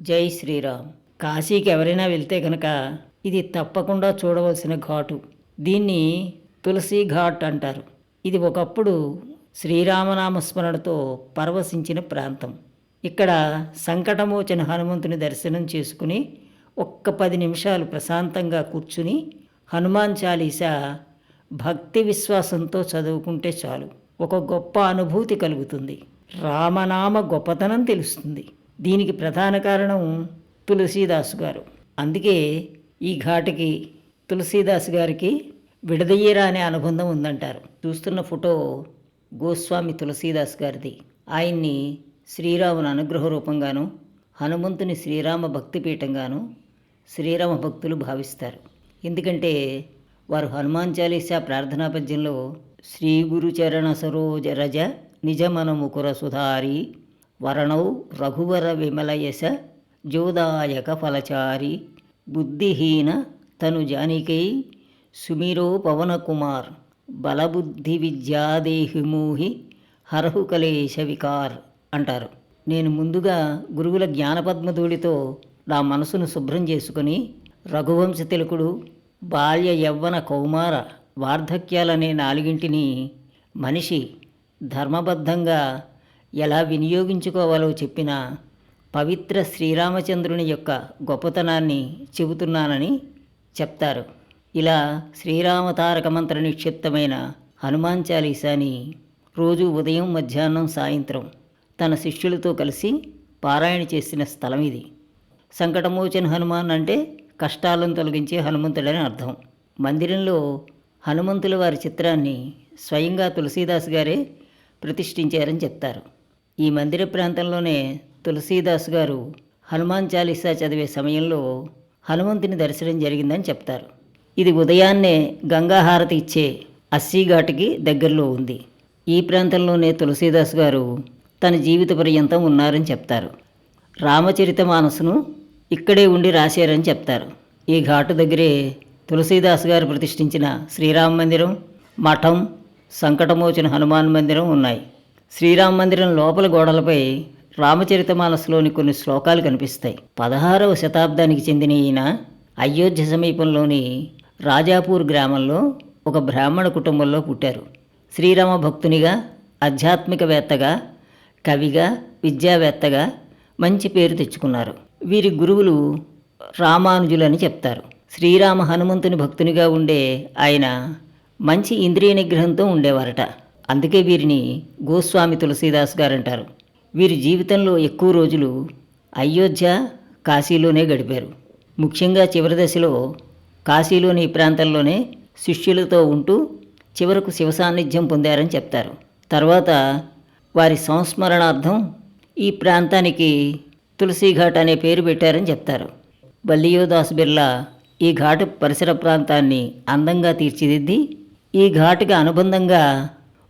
జై శ్రీరామ్. కాశీకి ఎవరైనా వెళ్తే కనుక ఇది తప్పకుండా చూడవలసిన ఘాటు. దీన్ని తులసి ఘాట్ అంటారు. ఇది ఒకప్పుడు శ్రీరామనామస్మరణతో పరవశించిన ప్రాంతం. ఇక్కడ సంకటమోచన హనుమంతుని దర్శనం చేసుకుని ఒక్క 10 నిమిషాలు ప్రశాంతంగా కూర్చుని హనుమాన్ చాలీసా భక్తి విశ్వాసంతో చదువుకుంటే చాలు ఒక గొప్ప అనుభూతి కలుగుతుంది. రామనామ గొప్పతనం తెలుస్తుంది. దీనికి ప్రధాన కారణం తులసీదాసు గారు. అందుకే ఈ ఘాటుకి తులసీదాసు గారికి విడదయ్యరా అనే అనుబంధం ఉందంటారు. చూస్తున్న ఫోటో గోస్వామి తులసీదాస్ గారిది. ఆయన్ని శ్రీరాముని అనుగ్రహ రూపంగాను, హనుమంతుని శ్రీరామ భక్తిపీఠంగాను శ్రీరామ భక్తులు భావిస్తారు. ఎందుకంటే వారు హనుమాన్ చాలీసా ప్రార్థనా పద్యంలో శ్రీ గురుచరణ సరోజ రజ నిజమన ముకుర సుధారి వరణౌ రఘువర విమలయశ జోదాయక ఫలచారి బుద్ధిహీన తను జానికై సుమిరో పవన కుమార్ బలబుద్ధి విద్యాదేహిమూహి హరహు కలేశ వికార్ అంటారు. నేను ముందుగా గురువుల జ్ఞానపద్మధూళితో నా మనసును శుభ్రం చేసుకుని రఘువంశ తిలకుడు బాల్య యవ్వన కౌమార వార్ధక్యాలనే నాలుగింటిని మనిషి ధర్మబద్ధంగా ఎలా వినియోగించుకోవాలో చెప్పిన పవిత్ర శ్రీరామచంద్రుని యొక్క గొప్పతనాన్ని చెబుతున్నానని చెప్తారు. ఇలా శ్రీరామతారక మంత్ర నిక్షిప్తమైన హనుమాన్ చాలీసాని రోజు ఉదయం, మధ్యాహ్నం, సాయంత్రం తన శిష్యులతో కలిసి పారాయణ చేసిన స్థలం ఇది. సంకటమోచన హనుమాన్ అంటే కష్టాలను తొలగించే హనుమంతుడని అర్థం. మందిరంలో హనుమంతుల వారి చిత్రాన్ని స్వయంగా తులసీదాస్ గారే ప్రతిష్ఠించారని చెప్తారు. ఈ మందిర ప్రాంతంలోనే తులసీదాస్ గారు హనుమాన్ చాలీసా చదివే సమయంలో హనుమంతుని దర్శనం జరిగిందని చెప్తారు. ఇది ఉదయాన్నే గంగాహారతి ఇచ్చే అస్సీఘాటుకి దగ్గరలో ఉంది. ఈ ప్రాంతంలోనే తులసీదాస్ గారు తన జీవిత పర్యంతం ఉన్నారని చెప్తారు. రామచరితమానసును ఇక్కడే ఉండి రాశారని చెప్తారు. ఈ ఘాటు దగ్గరే తులసీదాస్ గారు ప్రతిష్ఠించిన శ్రీరామ మందిరం, మఠం, సంకటమోచన హనుమాన్ మందిరం ఉన్నాయి. శ్రీరామ మందిరం లోపల గోడలపై రామచరితమానసులోని కొన్ని శ్లోకాలు కనిపిస్తాయి. 16వ శతాబ్దానికి చెందిన ఈయన అయోధ్య సమీపంలోని రాజాపూర్ గ్రామంలో ఒక బ్రాహ్మణ కుటుంబంలో పుట్టారు. శ్రీరామ భక్తునిగా, ఆధ్యాత్మికవేత్తగా, కవిగా, విద్యావేత్తగా మంచి పేరు తెచ్చుకున్నారు. వీరి గురువులు రామానుజులని చెప్తారు. శ్రీరామ హనుమంతుని భక్తునిగా ఉండే ఆయన మంచి ఇంద్రియ నిగ్రహంతో ఉండేవారట. అందుకే వీరిని గోస్వామి తులసీదాస్ గారంటారు. వీరి జీవితంలో ఎక్కువ రోజులు అయోధ్య, కాశీలోనే గడిపారు. ముఖ్యంగా చివరి దశలో కాశీలోని ఈ ప్రాంతంలోనే శిష్యులతో ఉంటూ చివరకు శివ సాన్నిధ్యం పొందారని చెప్తారు. తర్వాత వారి సంస్మరణార్థం ఈ ప్రాంతానికి తులసీఘాట్ అనే పేరు పెట్టారని చెప్తారు. బల్లియోదాస్ బిర్లా ఈ ఘాటు పరిసర ప్రాంతాన్ని అందంగా తీర్చిదిద్ది ఈ ఘాటుకి అనుబంధంగా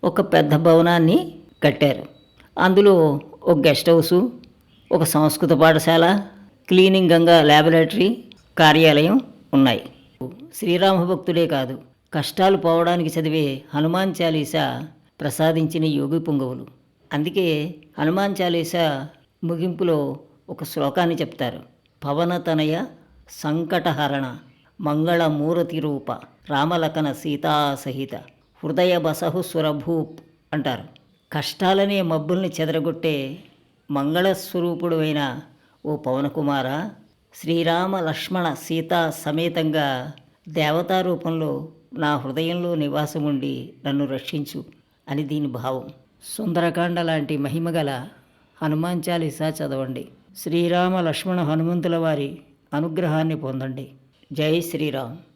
ఒక పెద్ద భవనాన్ని కట్టారు. అందులో ఒక గెస్ట్ హౌసు, ఒక సంస్కృత పాఠశాల, క్లీనింగ్ గంగా ల్యాబొరేటరీ, కార్యాలయం ఉన్నాయి. శ్రీరామ భక్తుడే కాదు, కష్టాలు పోవడానికి చదివే హనుమాన్ చాలీసా ప్రసాదించిన యోగి పుంగవులు. అందుకే హనుమాన్ చాలీసా ముగింపులో ఒక శ్లోకాన్ని చెప్తారు. పవనతనయ సంకటహరణ మంగళమూరతి రూప రామలకన సీతాసహిత హృదయ బసహు సురభూప్ అంటారు. కష్టాలనే మబ్బుల్ని చెదరగొట్టే మంగళస్వరూపుడు అయిన ఓ పవనకుమార, శ్రీరామ లక్ష్మణ సీతా సమేతంగా దేవతా రూపంలో నా హృదయంలో నివాసం ఉండి నన్ను రక్షించు అని దీని భావం. సుందరకాండ లాంటి మహిమగల హనుమాన్ చాలీసా చదవండి. శ్రీరామ లక్ష్మణ హనుమంతుల వారి అనుగ్రహాన్ని పొందండి. జై శ్రీరామ్.